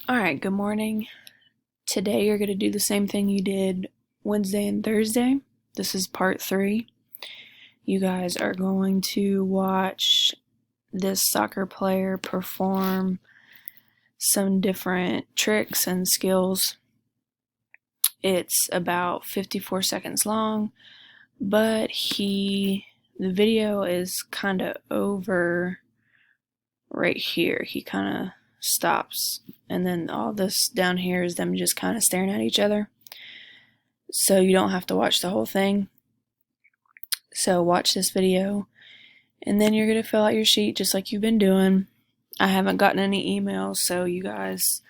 Alright, good morning. Today you're going to do the same thing you did Wednesday and Thursday. This is part 3. You guys are going to watch this soccer player perform some different tricks and skills. It's about 54 seconds long, but the video is kind of over right here. He kind of stops, and then all this down here is them just kind of staring at each other, so you don't have to watch the whole thing. So watch this video, and then you're going to fill out your sheet just like you've been doing. I haven't gotten any emails, so you guys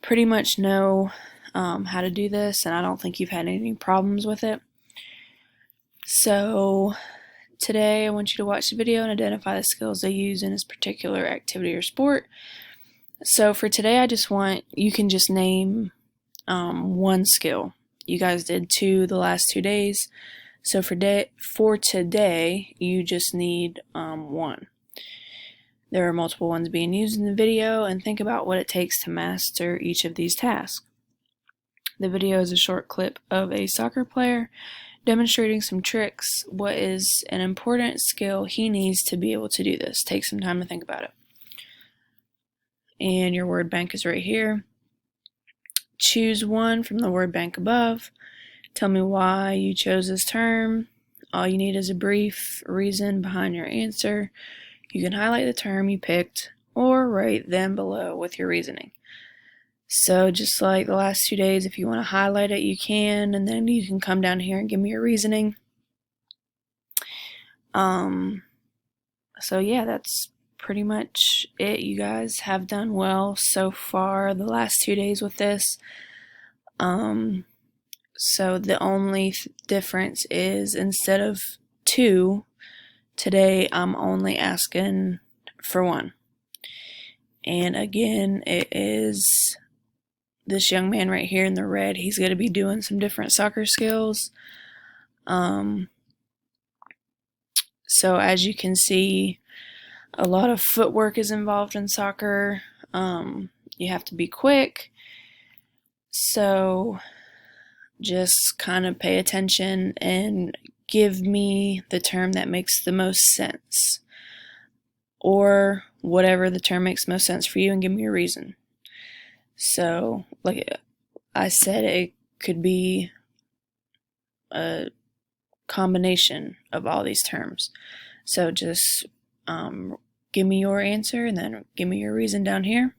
pretty much know how to do this, and I don't think you've had any problems with it. So today I want you to watch the video and identify the skills they use in this particular activity or sport. So for today, I just want, you can just name one skill. You guys did 2 the last 2 days. So for today, you just need 1. There are multiple ones being used in the video, and think about what it takes to master each of these tasks. The video is a short clip of a soccer player demonstrating some tricks. What is an important skill he needs to be able to do this? Take some time to think about it. And your word bank is right here. Choose one from the word bank above. Tell me why you chose this term. All you need is a brief reason behind your answer. You can highlight the term you picked or write them below with your reasoning. So just like the last 2 days, if you want to highlight it, you can, and then you can come down here and give me your reasoning. So yeah, that's pretty much it. You guys have done well so far the last 2 days with this. So the only difference is, instead of 2, today I'm only asking for 1. And again, it is this young man right here in the red. He's going to be doing some different soccer skills. So as you can see, a lot of footwork is involved in soccer. You have to be quick. So just kind of pay attention and give me the term that makes the most sense, or whatever the term makes most sense for you, and give me a reason. So like I said, it could be a combination of all these terms. So just give me your answer, and then give me your reason down here,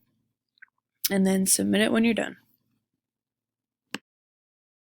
and then submit it when you're done.